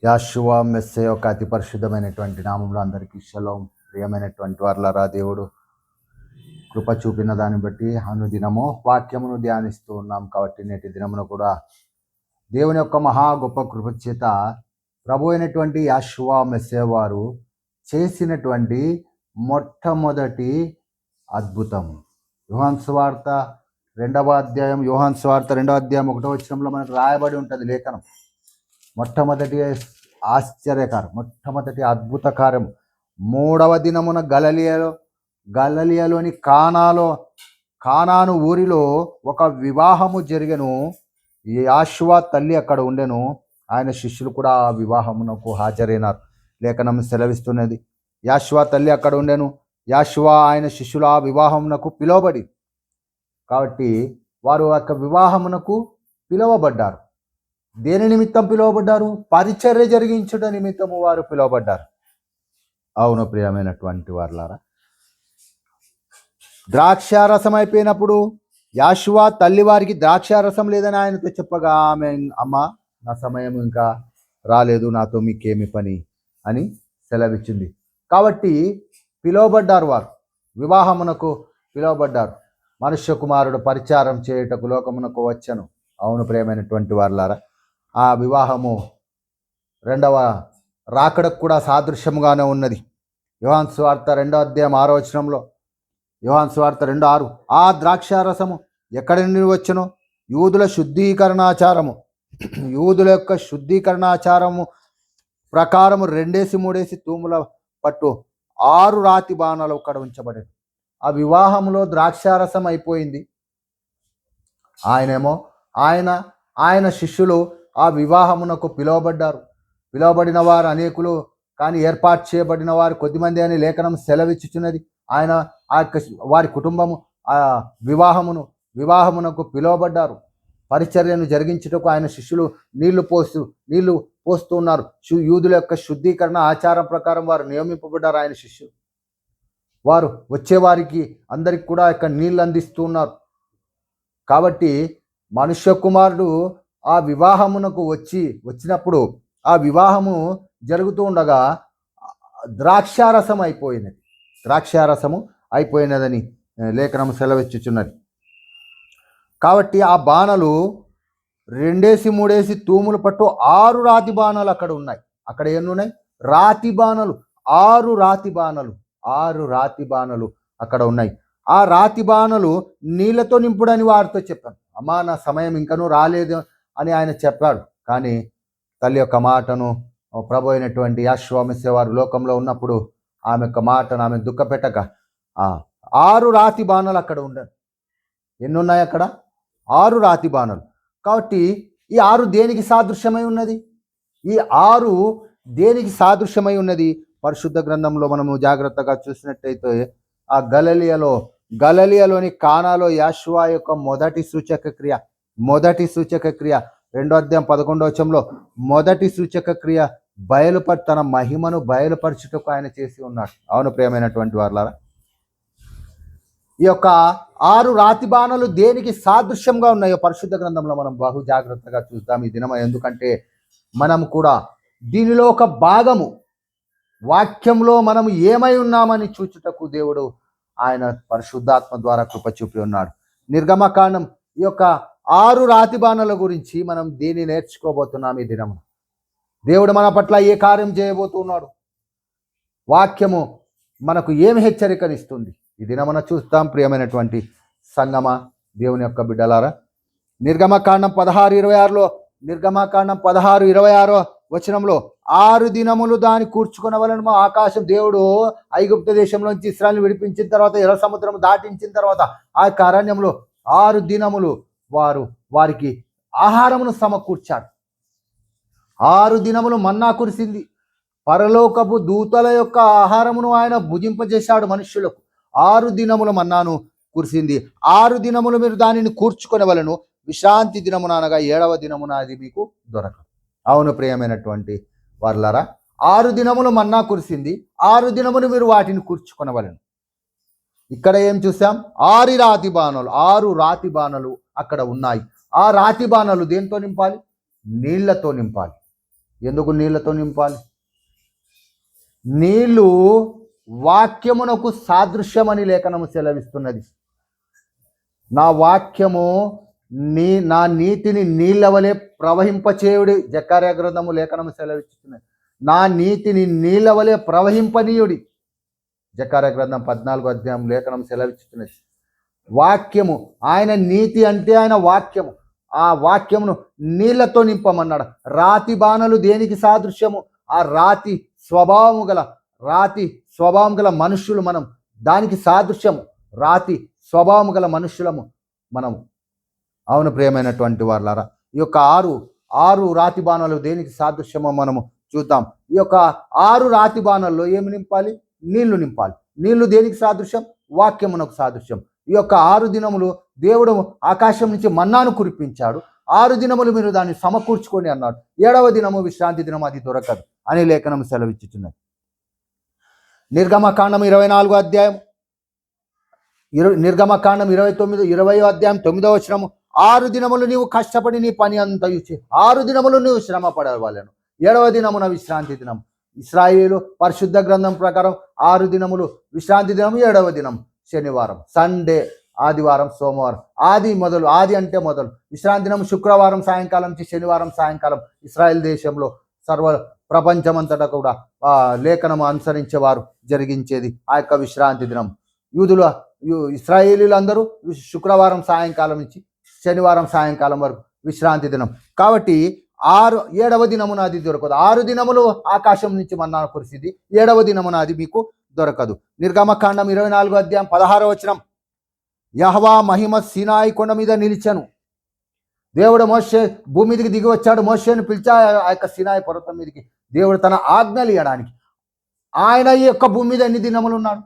యాషువా మెస్సే యొక్క అతి పరిశుద్ధమైనటువంటి నామంలో అందరికీ షలోం. ప్రియమైనటువంటి వారలారా, దేవుడు కృప చూపిన దాన్ని బట్టి అనుదినము వాక్యమును ధ్యానిస్తూ ఉన్నాం. కాబట్టి నేటి దినమును కూడా దేవుని యొక్క మహా గొప్ప కృప చేత ప్రభు అయినటువంటి యాషువా మెస్సే వారు చేసినటువంటి మొట్టమొదటి అద్భుతం యోహాను సువార్త 2వ అధ్యాయం 2వ వచనంలో మనకు రాయబడి ఉంటుంది లేఖనం. మొట్టమొదటి ఆశ్చర్యకారం, మొట్టమొదటి అద్భుత కార్యం 3వ దినమున గలిలయలోని కానాను ఊరిలో ఒక వివాహము జరిగెను. యాషువా తల్లి అక్కడ ఉండెను. ఆయన శిష్యులు కూడా ఆ వివాహమునకు హాజరైనారు. లేఖనం సెలవిస్తున్నది, యాషువా తల్లి అక్కడ ఉండెను, యాషువా ఆయన శిష్యులు ఆ వివాహమునకు పిలువబడి. కాబట్టి వారు యొక్క వివాహమునకు పిలువబడ్డారు. దేని నిమిత్తం పిలువబడ్డారు? పరిచర్య జరిగించుట నిమిత్తము వారు పిలువబడ్డారు. అవును ప్రియమైనటువంటి వారులారా, ద్రాక్షారసం అయిపోయినప్పుడు యాషువా తల్లి వారికి ద్రాక్షారసం లేదని ఆయనతో చెప్పగా ఆమె, అమ్మ నా సమయం ఇంకా రాలేదు, నాతో మీకేమి పని అని సెలవిచ్చింది. కాబట్టి పిలువబడ్డారు, వారు వివాహమునకు పిలువబడ్డారు. మనుష్య కుమారుడు పరిచారం చేయుటకు లోకమునకు వచ్చెను. అవును ప్రియమైనటువంటి వారులారా, ఆ వివాహము 2వ రాకడకు కూడా సాదృశ్యముగానే ఉన్నది. యోహాను సువార్త 2వ అధ్యాయం 6వ వచనంలో, యోహాను సువార్త 2:6, ఆ ద్రాక్షారసము ఎక్కడి నుండి వచ్చెను? యూదుల యొక్క శుద్ధీకరణాచారము ప్రకారము 2-3 తూముల పట్టు 6 రాతి బాణాలు అక్కడ ఉంచబడేది. ఆ వివాహంలో ద్రాక్షారసం అయిపోయింది. ఆయన శిష్యులు ఆ వివాహమునకు పిలువబడ్డారు. పిలువబడిన వారు అనేకులు, కానీ ఏర్పాటు చేయబడిన వారు కొద్దిమంది అని లేఖనం సెలవిచ్చుచున్నది. ఆయన వారి కుటుంబము ఆ వివాహమునకు పిలువబడ్డారు. పరిచర్యను జరిగించుటకు ఆయన శిష్యులు నీళ్లు పోస్తూ ఉన్నారు. యూదుల యొక్క శుద్ధీకరణ ఆచారం ప్రకారం వారు నియమింపబడ్డారు. ఆయన శిష్యులు వారు వచ్చేవారికి అందరికి కూడా ఇక్కడ నీళ్ళు అందిస్తూ ఉన్నారు. కాబట్టి మనుష్య కుమారుడు ఆ వివాహమునకు వచ్చినప్పుడు ఆ వివాహము జరుగుతూ ఉండగా ద్రాక్షారసము అయిపోయినదని లేఖనం సెలవిచ్చుచున్నది. కాబట్టి ఆ బాణలు 2-3 తూములు పట్టు 6 రాతి బాణాలు అక్కడ ఉన్నాయి. అక్కడ ఎన్నున్నాయి? రాతి బాణాలు, 6 రాతి బాణాలు అక్కడ ఉన్నాయి. ఆ రాతి బాణలు నీళ్లతో నింపుడని వారితో చెప్పాను. అమ్మా నా సమయం ఇంకనూ రాలేదు అని ఆయన చెప్పాడు. కానీ తల్లి యొక్క మాటను ప్రభు అయినటువంటి యాషువా మెస్సే వారు లోకంలో ఉన్నప్పుడు ఆమె యొక్క మాటను ఆమె దుఃఖపెట్టక 6 రాతి బాణాలు అక్కడ ఉండదు. ఎన్నున్నాయి అక్కడ? 6 రాతి బాణాలు. కాబట్టి ఈ 6 దేనికి సాదృశ్యమై ఉన్నది? ఈ 6 దేనికి సాదృశ్యమై ఉన్నది? పరిశుద్ధ గ్రంథంలో మనము జాగ్రత్తగా చూసినట్టయితే ఆ గలిలయలోని కానాలో యాషువా యొక్క మొదటి సూచక క్రియ 2వ అధ్యాయం 11వ వచనంలో మొదటి సూచక క్రియ తన మహిమను బయలుపరచుటకు ఆయన చేసి ఉన్నాడు. అవును ప్రియమైనటువంటి వారులారా, ఈ యొక్క 6 రాతి బాణాలు దేనికి సాదృశ్యంగా ఉన్నాయో పరిశుద్ధ గ్రంథంలో మనం బహు జాగ్రత్తగా చూద్దాం ఈ దినం. ఎందుకంటే మనం కూడా దీనిలో ఒక భాగము, వాక్యంలో మనం ఏమై ఉన్నామని చూచుటకు దేవుడు ఆయన పరిశుద్ధాత్మ ద్వారా కృప చూపి ఉన్నాడు. నిర్గమకాండం ఈ యొక్క 6 రాతి బాణాల గురించి మనం దీన్ని నేర్చుకోబోతున్నాం ఈ దినం. దేవుడు మన పట్ల ఏ కార్యం చేయబోతున్నాడు, వాక్యము మనకు ఏమి హెచ్చరికనిస్తుంది ఈ దినమున చూస్తాం. ప్రియమైనటువంటి సంగమ, దేవుని యొక్క బిడ్డలారా, నిర్గమకాండం 16:26 వచనంలో 6 దినములు దాన్ని కూర్చుకొనవలెను. ఆకాశం దేవుడు ఐగుప్తు దేశంలోంచి ఇశ్రాయేలును విడిపించిన తర్వాత, ఎర్ర సముద్రం దాటించిన తర్వాత ఆ యొక్క అరణ్యంలో 6 దినములు వారికి ఆహారమును సమకూర్చాడు. 6 దినములు మన్నా కురిసింది. పరలోకపు దూతల యొక్క ఆహారమును ఆయన భుజింపజేశాడు మనుష్యులకు. 6 దినముల మన్నాను కురిసింది. 6 దినములు మీరు దానిని కూర్చుకొనవలెను. విశ్రాంతి దినమున అనగా 7వ దినమున అది మీకు దొరకదు. అవును ప్రియమైనటువంటి వారులారా, 6 దినములు మన్నా కురిసింది. 6 దినములు మీరు వాటిని కూర్చుకొనవలెను. ఇక్కడ ఏం చూసాం? 6 రాతి బాణాలు అక్కడ ఉన్నాయి. ఆ రాతి బాణాలు దేంతో నింపాలి? నీళ్లతో నింపాలి. ఎందుకు నీళ్లతో నింపాలి? నీళ్లు వాక్యమునకు సాదృశ్యమని లేఖనము సెలవిస్తున్నది. నా వాక్యము నా నీతిని నీళ్ళ వలె ప్రవహింపచేయుడి, జకర్యా గ్రంథము లేఖనము సెలవిస్తున్నది. నా నీతిని నీళ్ళ వలె ప్రవహింపనీయుడి, జకర్యా గ్రంథం 14వ అధ్యాయం లేఖనం సెలవిస్తున్నది. వాక్యము, ఆయన నీతి అంటే ఆయన వాక్యము. ఆ వాక్యమును నీళ్లతో నింపమన్నాడు. రాతి బాణలు దేనికి సాదృశ్యము? ఆ రాతి స్వభావము గల మనుష్యులు మనం, దానికి సాదృశ్యము. రాతి స్వభావము గల మనుష్యులము మనము. అవును ప్రియమైనటువంటి వారులారా, ఈ యొక్క ఆరు రాతి బాణాలు దేనికి సాదృశ్యమో మనము చూద్దాం. ఈ యొక్క 6 రాతి బాణాల్లో ఏమి నింపాలి? నీళ్లు నింపాలి. నీళ్లు దేనికి సాదృశ్యం? వాక్యమునకు సాదృశ్యం. ఈ యొక్క 6 దినములు దేవుడు ఆకాశం నుంచి మన్నాను కురిపించాడు. 6 దినములు మీరు దాన్ని సమకూర్చుకొని అన్నాడు. 7వ దినము విశ్రాంతి దినం, అది దొరకదు అని లేఖనం సెలవిచ్చుచున్నది. నిర్గమకాండం 24వ అధ్యాయం, నిర్గమకాండం 20వ అధ్యాయం 9వ వచనము, 6 దినములు నీవు కష్టపడి నీ పని అంతా ఇచ్చి 6 దినములు నువ్వు శ్రమ పడవలెను, 7వ దినమున విశ్రాంతి దినం. ఇశ్రాయేలు పరిశుద్ధ గ్రంథం ప్రకారం 6 దినములు విశ్రాంతి దినం, 7వ దినం శనివారం, సండే, ఆదివారం, సోమవారం. ఆది అంటే మొదలు. విశ్రాంతి దినం శుక్రవారం సాయంకాలం నుంచి శనివారం సాయంకాలం. ఇశ్రాయేల్ దేశంలో ప్రపంచమంతటా కూడా లేఖనము అనుసరించేవారు జరిగించేది ఆ యొక్క విశ్రాంతి దినం. ఇశ్రాయేలీలందరూ శుక్రవారం సాయంకాలం నుంచి శనివారం సాయంకాలం వరకు విశ్రాంతి దినం. కాబట్టి 7వ దినమున అది దొరకదు. 6 దినములు ఆకాశం నుంచి మన్నా కురిసింది, 7వ దినమున అది మీకు దొరకదు. నిర్గమకాండం 24వ అధ్యాయం 16వ వచనం, యెహోవా మహిమ సీనాయి కొండ మీద నిలిచెను. దేవుడు మోషే భూమి మీదకి దిగి వచ్చాడు. మోషేను పిలిచా ఆ యొక్క సీనాయి పర్వతం మీదకి దేవుడు తన ఆజ్ఞలు ఇవ్వడానికి. ఆయన ఈ యొక్క భూమి మీద ఎన్ని దినములు ఉన్నాడు?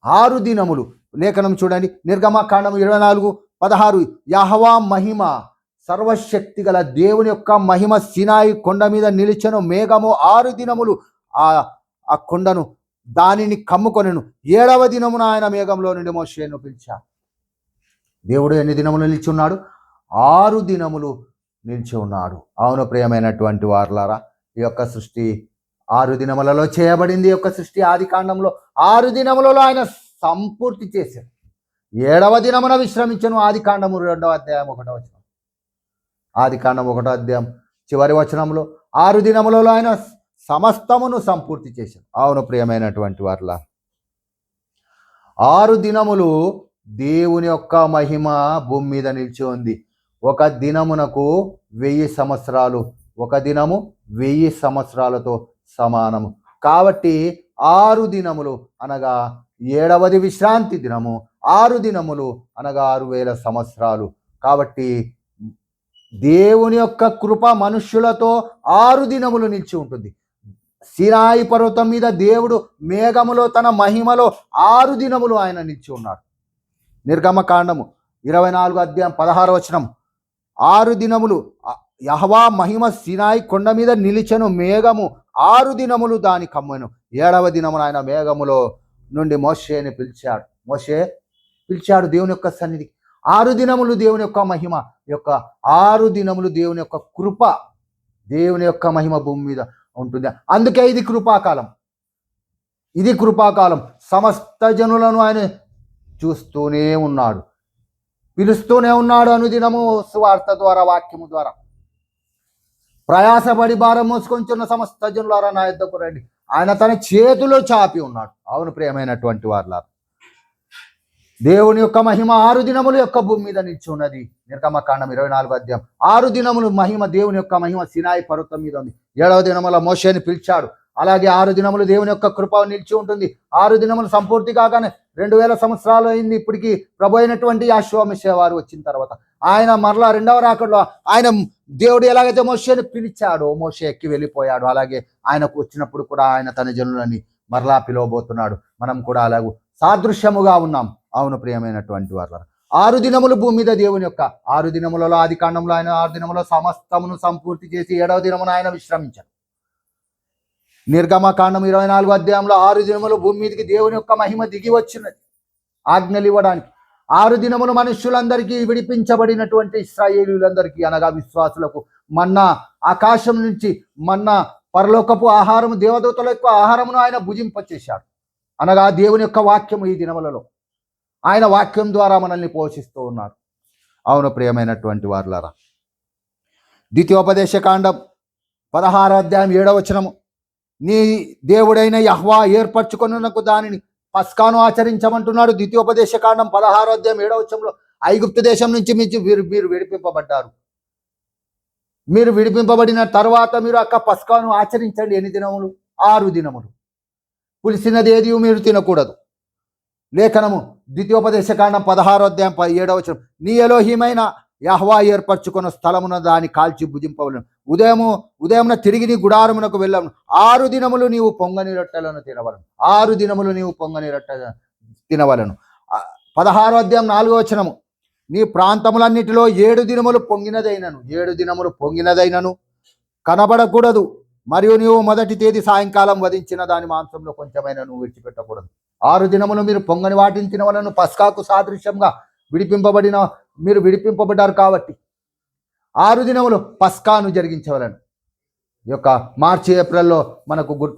6 దినములు. లేఖనం చూడండి, నిర్గమకాండం 24:16, యెహోవా మహిమ, సర్వశక్తి గల దేవుని యొక్క మహిమ సీనాయి కొండ మీద నిలిచెను. మేఘము 6 దినములు ఆ కొండను దానిని కమ్ముకొనెను. 7వ దినమున ఆయన మేఘంలో నుండి మోషేను పిలిచాడు. దేవుడు ఎన్ని దినములు నిలిచి ఉన్నాడు? 6 దినములు నిలిచి ఉన్నాడు. అవును ప్రియమైనటువంటి వారులారా, ఈ యొక్క సృష్టి 6 దినములలో చేయబడింది. ఈ యొక్క సృష్టి ఆది కాండంలో 6 దినములలో ఆయన సంపూర్తి చేశాడు. 7వ దినమున విశ్రమించను. ఆది కాండము 2వ అధ్యాయం 1వ వచనం. ఆది కాండం 1వ అధ్యాయం చివరి వచనంలో 6 దినములలో ఆయన సమస్తమును సంపూర్తి చేశాడు. అవును ప్రియమైనటువంటి వారులా, 6 దినములు దేవుని యొక్క మహిమ భూమి మీద నిలిచి ఉంది. ఒక దినమునకు 1000 సంవత్సరాలు, ఒక దినము 1000 సంవత్సరాలతో సమానము. కాబట్టి 6 దినములు అనగా 7వది విశ్రాంతి దినము, 6 దినములు అనగా 6000 సంవత్సరాలు. కాబట్టి దేవుని యొక్క కృప మనుష్యులతో 6 దినములు నిలిచి ఉంటుంది. సీనాయి పర్వతం మీద దేవుడు మేఘములో తన మహిమలో 6 దినములు ఆయన నిలిచి ఉన్నాడు. నిర్గమకాండము 24వ అధ్యాయం 16వ వచనం, 6 దినములు యెహోవా మహిమ సీనాయి కొండ మీద నిలిచెను. మేఘము 6 దినములు దాని కమ్మెను. 7వ దినమున ఆయన మేఘములో నుండి మోషేని పిలిచాడు దేవుని యొక్క సన్నిధికి. 6 దినములు దేవుని యొక్క మహిమ, యొక్క 6 దినములు దేవుని యొక్క కృప, దేవుని యొక్క మహిమ భూమి మీద ఉంటుంది. అందుకే ఇది కృపాకాలం. సమస్త జనులను ఆయన చూస్తూనే ఉన్నాడు, పిలుస్తూనే ఉన్నాడు. అనుదినము సువార్త ద్వారా, వాక్యము ద్వారా ప్రయాసపడి భారం మోసుకొంచున్న సమస్త జనులారా నా యొద్దకు రండి. ఆయన తన చేతిలో చాపి ఉన్నాడు. అవును ప్రియమైనటువంటి వారులారా, దేవుని యొక్క మహిమ 6 దినములు యొక్క భూమి మీద నిలిచి ఉన్నది. నిర్గమకాండం 24వ అధ్యాయం 6 దినములు మహిమ, దేవుని యొక్క మహిమ సీనాయి పర్వతం మీద ఉంది. 7వ దినముల మోషేని పిలిచాడు. అలాగే 6 దినములు దేవుని యొక్క కృప నిలిచి ఉంటుంది. 6 దినములు సంపూర్తి కాగానే 2000 సంవత్సరాలు అయింది. ఇప్పటికీ ప్రభు అయినటువంటి యెహోవా మెస్సీయ వారు వచ్చిన తర్వాత ఆయన మరలా 2వ రాకడలో ఆయన దేవుడు ఎలాగైతే మోషేని పిలిచాడో మోషే ఎక్కి వెళ్ళిపోయాడు. అలాగే ఆయనకు వచ్చినప్పుడు కూడా ఆయన తన జనులని మరలా పిలవబోతున్నాడు. మనం కూడా అలాగూ సాదృశ్యముగా ఉన్నాం. అవును ప్రియమైనటువంటి వారు, 6 దినములు భూమి మీద దేవుని యొక్క 6 దినములలో ఆది కాండంలో ఆయన 6 దినములో సమస్తమును సంపూర్తి చేసి 7వ దినమున ఆయన విశ్రమించాడు. నిర్గమకాండం 24వ అధ్యాయంలో 6 దినములు భూమి మీదకి దేవుని యొక్క మహిమ దిగి వచ్చినది ఆజ్ఞలు ఇవ్వడానికి. 6 దినములు మనుష్యులందరికీ, విడిపించబడినటువంటి ఇశ్రాయేలీయులందరికీ అనగా విశ్వాసులకు మన్నా ఆకాశం నుంచి మన్నా పరలోకపు ఆహారము, దేవదూతల యొక్క ఆహారమును ఆయన భుజింపచేశాడు. అనగా దేవుని యొక్క వాక్యము ఈ దినములలో ఆయన వాక్యం ద్వారా మనల్ని పోషిస్తూ ఉన్నారు. అవును ప్రియమైనటువంటి వారులారా, ద్వితీయోపదేశకాండం 16వ అధ్యాయం 7వ వచనము, నీ దేవుడైన యెహోవా ఏర్పరచుకొనుటకు దానిని పస్కాను ఆచరించమంటున్నాడు. ద్వితీయోపదేశకాండం 16వ అధ్యాయం 7వ వచనంలో ఐగుప్తు దేశం నుంచి మీరు విడిపింపబడ్డారు. మీరు విడిపింపబడిన తర్వాత మీరు అక్క పస్కాను ఆచరించండి. ఎన్ని దినములు? 6 దినములు. పులిసినది ఏది మీరు తినకూడదు. లేఖనము ద్వితీయోపదేశకాండం 16వ అధ్యాయం 7వ వచనం, నీ ఎలోహిమైన యెహోవా ఏర్పరచుకున్న స్థలమున దాన్ని కాల్చి భుజింపవలను. ఉదయమున తిరిగి నీ గుడారమునకు వెళ్ళను. 6 దినములు నీవు పొంగని రొట్టెలను తినవలను. 6 దినములు నీవు పొంగని రొట్టె తినవలను. 16వ అధ్యాయం 4వ వచనము, నీ ప్రాంతములన్నిటిలో 7 దినములు పొంగినదైనను కనబడకూడదు. మరియు నీవు మొదటి తేదీ సాయంకాలం వధించిన దాని మాంసంలో కొంచెమైనా నువ్వు విడిచిపెట్టకూడదు. 6 దినములు మీరు పొంగని వాటిని తినవలను. పస్కాకు సాదృశ్యంగా మీరు విడిపింపబడ్డారు కాబట్టి 6 దినములు పస్కాను జరిగించవలను. ఈ యొక్క మార్చి ఏప్రిల్లో మనకు గుడ్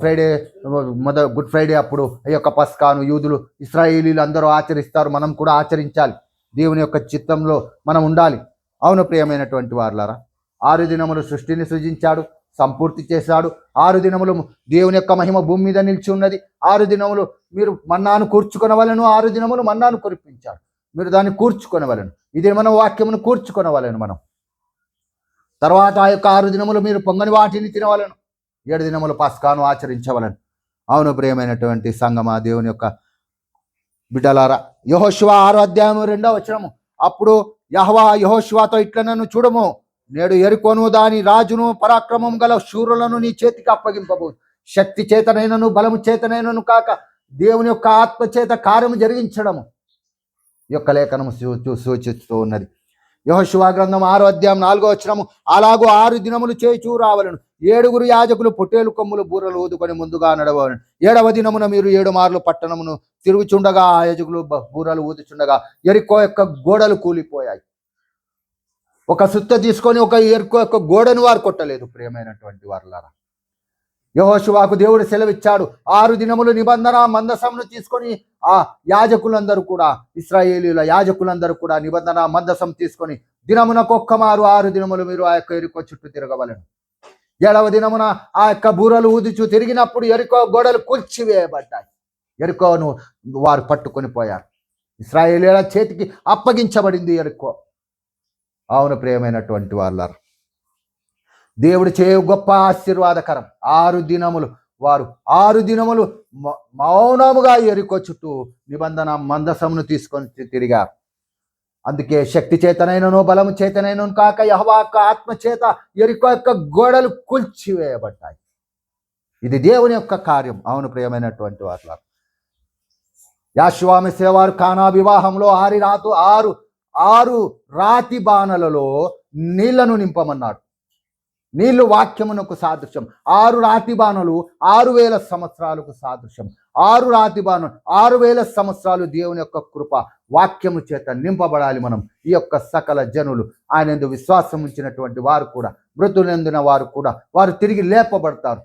ఫ్రైడే అప్పుడు ఈ యొక్క పస్కాను యూదులు, ఇశ్రాయేలీలు అందరూ ఆచరిస్తారు. మనం కూడా ఆచరించాలి. దేవుని యొక్క చిత్తంలో మనం ఉండాలి. అవును ప్రియమైనటువంటి వారులారా, 6 దినములు సృష్టిని సృజించాడు, సంపూర్తి చేశాడు. 6 దినములు దేవుని యొక్క మహిమ భూమి మీద నిలిచి ఉన్నది. 6 దినములు మీరు మన్నాను కూర్చుకొనవలను. 6 దినములు మన్నాను కురిపించాడు, మీరు దాన్ని కూర్చుకొనవలను. ఇది మన వాక్యమును కూర్చుకొనవలను. మనం తర్వాత ఆ యొక్క 6 దినములు మీరు పొంగని వాటిని తినవలను. 7 దినములు పస్కాను ఆచరించవలను. అవును ప్రియమైనటువంటి సంగమా, దేవుని యొక్క బిడ్డలారా, యెహోషువ 6వ అధ్యాయం 2వ వచనము, అప్పుడు యెహోవా యెహోషువతో ఇట్లనను, చూడము, నేడు యెరికోను దాని రాజును పరాక్రమం గల శూరులను నీ చేతికి అప్పగింపబోదు. శక్తి చేతనైనను బలము చేతనైనను కాక దేవుని యొక్క ఆత్మ చేత కార్యము జరిగించడము ఈ యొక్క లేఖనము సూచిస్తూ ఉన్నది. యెహోషువ గ్రంథం 6వ అధ్యాయం 4వ వచనము, అలాగూ 6 దినములు చేయుచూ రావలను. 7 యాజకులు పొట్టేలు కొమ్ములు బూరలు ఊదుకొని ముందుగా నడవలను. 7వ దినమున మీరు 7 మార్లు పట్టణమును తిరుగుచుండగా ఆ యాజకులు బూరలు ఊదుచుండగా యెరికో యొక్క గోడలు కూలిపోయాయి. ఒక సుత్త తీసుకొని ఒక యెరికో యొక్క గోడను వారు కొట్టలేదు. ప్రియమైనటువంటి వారులారా, యెహోషువకు దేవుడు సెలవిచ్చాడు, 6 దినములు నిబంధన మందసమును తీసుకొని ఆ యాజకులందరూ కూడా, ఇశ్రాయేలీయుల యాజకులందరూ కూడా నిబంధన మందసం తీసుకొని దినమునకొక్క మారు 6 దినములు మీరు ఆ యొక్క యెరికో చుట్టూ తిరగవలను. 7వ దినమున ఆ యొక్క బూరలు ఊదుచు తిరిగినప్పుడు యెరికో గోడలు కూల్చివేయబడ్డాయి. యెరికోను వారు పట్టుకొని పోయారు. ఇశ్రాయేలీయుల చేతికి అప్పగించబడింది యెరికో. అవును ప్రియమైనటువంటి వాళ్ళారు, దేవుడు చేయు గొప్ప ఆశీర్వాదకరం. 6 దినములు వారు 6 దినములు మౌనముగా యెరికో చుట్టూ నిబంధన మందసమును తీసుకొని తిరిగారు. అందుకే శక్తి చేతనైనను బలము చేతనైనను కాక యెహోవా యొక్క ఆత్మ చేత యెరికో యొక్క గోడలు కూల్చివేయబడ్డాయి. ఇది దేవుని యొక్క కార్యం. అవును ప్రియమైనటువంటి వారు, యాషువా మెస్సేవారు కానా వివాహంలో 6 రాతి బాణలలో నీళ్లను నింపమన్నాడు. నీళ్లు వాక్యమునకు సాదృశ్యం. 6 రాతి బాణలు 6000 సంవత్సరాలకు సాదృశ్యం. 6 రాతి బాణలు 6000 సంవత్సరాలు దేవుని యొక్క కృప వాక్యము చేత నింపబడాలి. మనం ఈ యొక్క సకల జనులు ఆయన యందు విశ్వాసం ఉంచినటువంటి వారు కూడా, మృతులందున వారు కూడా, వారు తిరిగి లేపబడతారు.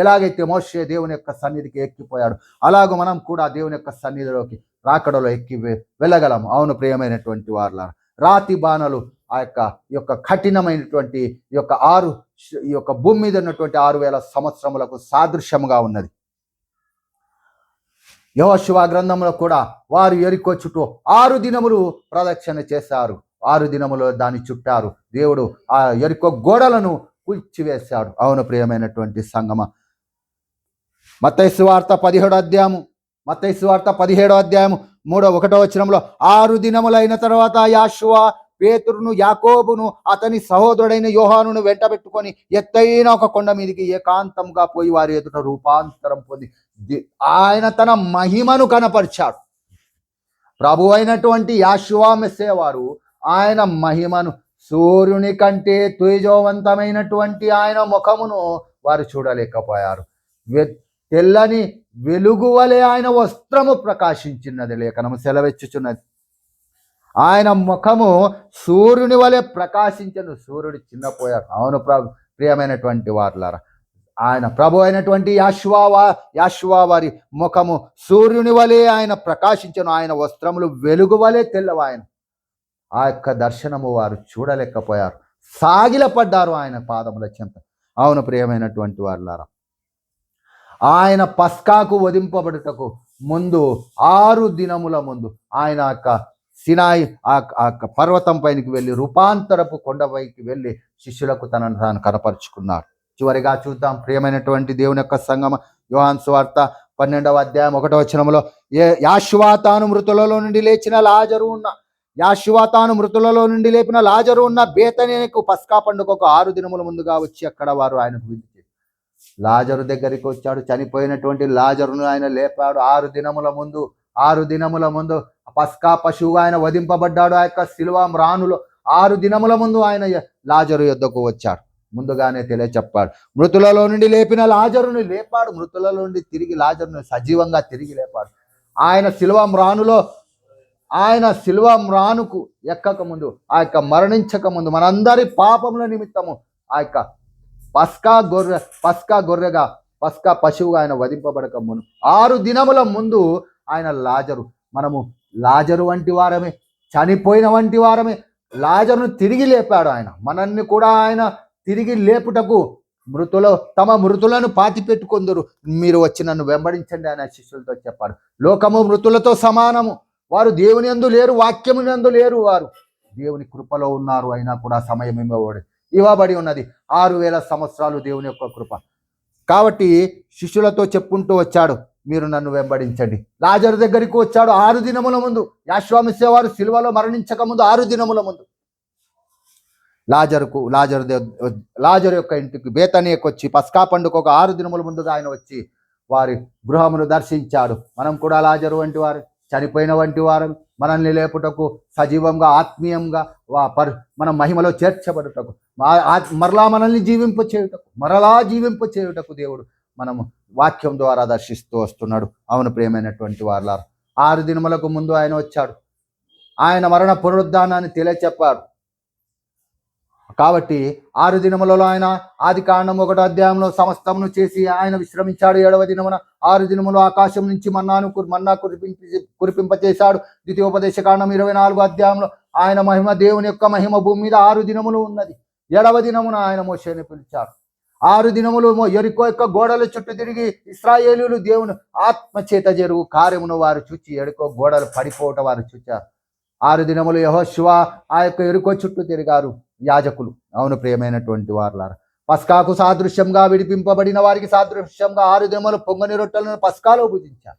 ఎలాగైతే మోషే దేవుని యొక్క సన్నిధికి ఎక్కిపోయాడు, అలాగ మనం కూడా దేవుని యొక్క సన్నిధిలోకి రాకడలో ఎక్కి వెళ్ళగలం. అవును ప్రియమైనటువంటి వారులా, రాతి బాణలు ఈ యొక్క కఠినమైనటువంటి ఈ యొక్క భూమి మీద ఉన్నటువంటి 6000 సంవత్సరములకు సాదృశ్యముగా ఉన్నది. యెహోషువ గ్రంథంలో కూడా వారు యెరికో చుట్టూ 6 దినములు ప్రదక్షిణ చేశారు. 6 దినములు దాన్ని చుట్టారు. దేవుడు ఆ యెరికో గోడలను కూల్చివేశాడు. అవును ప్రియమైనటువంటి సంగమ, మత్తయి సువార్త 17వ అధ్యాయము 1వ వచనంలో, 6 దినములైన తర్వాత యెహోషువ పేతురును యాకోబును అతని సహోదరుడైన యోహానును వెంటబెట్టుకొని ఎత్తైన ఒక కొండ మీదికి ఏకాంతంగా పోయి వారి ఎదుట రూపాంతరం పొంది ఆయన తన మహిమను కనపరిచాడు. ప్రభు అయినటువంటి యెహోషువ మెస్సేవారు ఆయన మహిమను, సూర్యుని కంటే తేజోవంతమైనటువంటి ఆయన ముఖమును వారు చూడలేకపోయారు. తెల్లని వెలుగు వలె ఆయన వస్త్రము ప్రకాశించినది లేఖనము సెలవిచ్చుచున్నది. ఆయన ముఖము సూర్యుని వలె ప్రకాశించను. సూర్యుడు చిన్నపోయాడు. అవును ప్రియమైనటువంటి వారులారా, ఆయన ప్రభు అయినటువంటి యాషువా వారి ముఖము సూర్యుని వలె ఆయన ప్రకాశించను. ఆయన వస్త్రములు వెలుగు వలె తెల్లవాయను. ఆ యొక్క దర్శనము వారు చూడలేకపోయారు, సాగిలపడ్డారు ఆయన పాదముల చెంత. అవును ప్రియమైనటువంటి వారులారా, ఆయన పస్కాకు వధింపబడుటకు ముందు 6 దినముల ముందు ఆయన యొక్క సినాయి ఆ పర్వతం పైనకి వెళ్ళి, రూపాంతరపు కొండపైకి వెళ్ళి శిష్యులకు తనను తాను కనపరుచుకున్నాడు. చివరిగా చూద్దాం ప్రియమైనటువంటి దేవుని యొక్క సంగమ. యోహాను సువార్త 12వ అధ్యాయం 1వ వచనములో, యాషువా తాను మృతులలో నుండి లేపిన లాజరు ఉన్న బేతనీకు పస్కా పండుగకు 6 దినముల ముందుగా వచ్చి అక్కడ వారు ఆయనకు విందు. లాజరు దగ్గరికి వచ్చాడు. చనిపోయినటువంటి లాజరును ఆయన లేపాడు. 6 దినముల ముందు పస్కా పశువుగా ఆయన వధింపబడ్డాడు. ఆ యొక్క శిలువ మ్రానులో 6 దినముల ముందు ఆయన లాజరు యొద్దకు వచ్చాడు. ముందుగానే తెలియచెప్పాడు. మృతులలో నుండి లేపిన లాజరును లేపాడు. మృతులలో నుండి తిరిగి లాజరును సజీవంగా తిరిగి లేపాడు. ఆయన శిలువ మ్రానుకు ఎక్కక ముందు, ఆ యొక్క మరణించక ముందు, మనందరి పాపముల నిమిత్తము ఆ యొక్క పస్కా గొర్రెగా పస్కా పశువుగా ఆయన వధింపబడక ముందు 6 దినముల ముందు ఆయన మనము లాజరు వంటి వారమే, చనిపోయిన వంటి వారమే. లాజరును తిరిగి లేపాడు ఆయన. మనల్ని కూడా ఆయన తిరిగి లేపుటకు తమ మృతులను పాతి పెట్టుకొందురు, మీరు వచ్చి నన్ను వెంబడించండి ఆయన శిష్యులతో చెప్పాడు. లోకము మృతులతో సమానము. వారు దేవుని యందు లేరు, వాక్యముని యందు లేరు. వారు దేవుని కృపలో ఉన్నారు. అయినా కూడా సమయం ఇవ్వబడి ఉన్నది. 6000 సంవత్సరాలు దేవుని యొక్క కృప. కాబట్టి శిష్యులతో చెప్పుకుంటూ వచ్చాడు, మీరు నన్ను వెంబడించండి. లాజరు దగ్గరికి వచ్చాడు 6 దినముల ముందు. యాషువా వారు సిలువలో మరణించక ముందు 6 దినముల ముందు లాజరు యొక్క ఇంటికి బేతనీయకు వచ్చి పస్కా పండుగకు 6 దినముల ముందుగా ఆయన వచ్చి వారి గృహమును దర్శించాడు. మనం కూడా లాజరు వంటి వారు, చనిపోయిన వంటి వారు, మనల్ని లేపుటకు, సజీవంగా ఆత్మీయంగా మనం మహిమలో చేర్చబడుటకు, మరలా మనల్ని జీవింప చేయుటకు దేవుడు మనము వాక్యం ద్వారా దర్శిస్తూ వస్తున్నాడు. అవును ప్రియమైనటువంటి వారులారా, 6 దినములకు ముందు ఆయన వచ్చాడు. ఆయన మరణ పునరుద్ధానాన్ని తెలియచెప్పాడు. కాబట్టి 6 దినములలో ఆయన ఆదికాండం 1వ అధ్యాయంలో సమస్తమును చేసి ఆయన విశ్రమించాడు. 7వ దినమున 6 దినములు ఆకాశం నుంచి మన్నా కురిపింపచేశాడు. ద్వితీయోపదేశకాండం 24వ అధ్యాయంలో ఆయన మహిమ, దేవుని యొక్క మహిమ భూమి మీద 6 దినములు ఉన్నది. 7వ దినమున ఆయన మోషేని పిలిచాడు. 6 దినములు యెరికో యొక్క గోడల చుట్టూ తిరిగి ఇశ్రాయేలీయులు దేవుని ఆత్మచేత జరుగు కార్యమును వారు చూచి యెరికో గోడలు పడిపోవటం వారు చూచారు. 6 దినములు యెహోషువ ఆ యొక్క యెరికో చుట్టూ తిరిగారు యాజకులు. అవును ప్రియమైనటువంటి వారులారా, పస్కాకు సాదృశ్యంగా విడిపింపబడిన వారికి సాదృశ్యంగా 6 దినములు పొంగని రొట్టెలను పస్కాలో భుజించారు.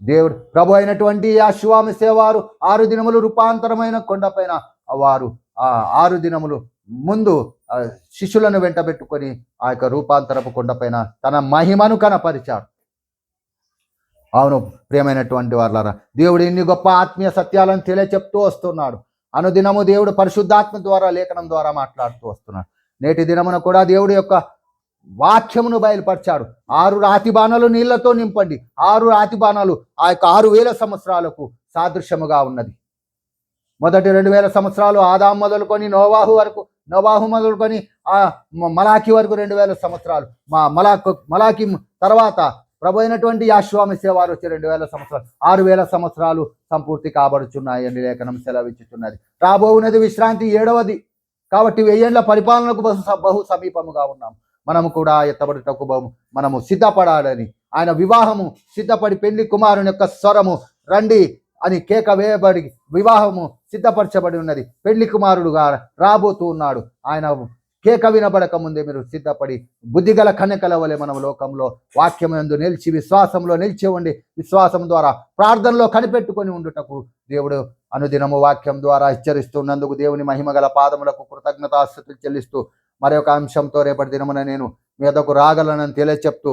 దేవుడు ప్రభు అయినటువంటి యాషువా వారు 6 దినములు రూపాంతరమైన కొండపైన వారు 6 దినములు ముందు శిష్యులను వెంట పెట్టుకొని ఆ యొక్క రూపాంతరపు కొండపైన తన మహిమను కనపరిచాడు. అవును ప్రియమైనటువంటి వారులారా, దేవుడు ఇన్ని గొప్ప ఆత్మీయ సత్యాలను తెలియచెప్తూ వస్తున్నాడు. అనుదినము దేవుడు పరిశుద్ధాత్మ ద్వారా, లేఖనం ద్వారా మాట్లాడుతూ వస్తున్నాడు. నేటి దినమున కూడా దేవుడి యొక్క వాక్యమును బయలుపరిచాడు. 6 రాతి బాణాలు నీళ్లతో నింపండి. 6 రాతి బాణాలు ఆ యొక్క 6000 సంవత్సరాలకు సాదృశ్యముగా ఉన్నది. మొదటి 2000 సంవత్సరాలు ఆదాం మొదలుకొని నోవాహు మొదలుకొని ఆ మలాకి వరకు 2000 సంవత్సరాలు. మలాకి తర్వాత ప్రభు అయినటువంటి యాషువా వారు వచ్చి 2000 సంవత్సరాలు, 6000 సంవత్సరాలు సంపూర్తి కాబడుచున్నాయని లేఖనం సెలవిచ్చుచున్నది. రాబోవున్నది విశ్రాంతి 7వది. కాబట్టి 1000 ఏళ్ల పరిపాలనకు బహు సమీపముగా ఉన్నాము. మనము కూడా ఎత్తబడుటకు మనము సిద్ధపడాలని, ఆయన వివాహము సిద్ధపడి పెళ్లి కుమారుని యొక్క స్వరము రండి అని కేక వేయబడి వివాహము సిద్ధపరచబడి ఉన్నది. పెళ్లి కుమారుడుగా రాబోతూ ఉన్నాడు. ఆయన కేక వినబడక ముందే మీరు సిద్ధపడి బుద్ధిగల కన్యకల వలె మనం లోకంలో వాక్యం యందు నిలిచి విశ్వాసంలో నిలిచి ఉండి, విశ్వాసం ద్వారా ప్రార్థనలో కనిపెట్టుకొని ఉండుటకు దేవుడు అనుదినము వాక్యం ద్వారా హెచ్చరిస్తున్నందుకు దేవుని మహిమగల పాదములకు కృతజ్ఞతాస్తుతులు చెల్లిస్తూ మరొక అంశంతో రేపటి దినమున నేను మీ వద్దకు రాగలనని తెలియచెప్తూ,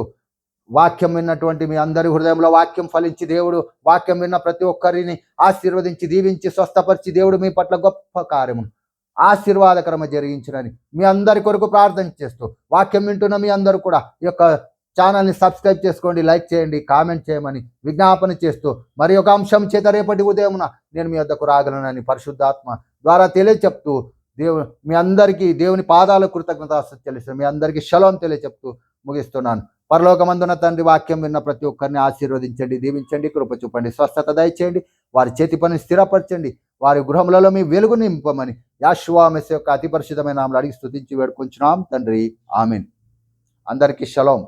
వాక్యం విన్నటువంటి మీ అందరి హృదయంలో వాక్యం ఫలించి దేవుడు వాక్యం విన్న ప్రతి ఒక్కరిని ఆశీర్వదించి దీవించి స్వస్థపరిచి దేవుడు మీ పట్ల గొప్ప కార్యము ఆశీర్వాదకరము జరిగించునని మీ అందరి కొరకు ప్రార్థన చేస్తూ, వాక్యం వింటున్న మీ అందరూ కూడా ఈ యొక్క ఛానల్ని సబ్స్క్రైబ్ చేసుకోండి, లైక్ చేయండి, కామెంట్ చేయమని విజ్ఞాపన చేస్తూ మరి ఒక అంశం చేత రేపటి ఉదయమున నేను మీ వద్దకు రాగలనని పరిశుద్ధాత్మ ద్వారా తెలియచెప్తూ మీ అందరికీ దేవుని పాదాల కృతజ్ఞత చెల్లిస్తాను. మీ అందరికీ షలోం తెలియచెప్తూ ముగిస్తున్నాను. పరలోకమందున తండ్రి, వాక్యం విన్న ప్రతి ఒక్కరిని ఆశీర్వదించండి, దీవించండి, కృప చూపండి, స్వస్థత దయచేయండి, వారి చేతి పని స్థిరపరచండి, వారి గృహములలో మీ వెలుగు నింపమని యెహోవా మెస్సీయ యొక్క అతి పరిశుద్ధమైన నామములో అడిగి స్తుతించి వేడుకొంచున్నాం తండ్రి. ఆమేన్. అందరికీ షలోం.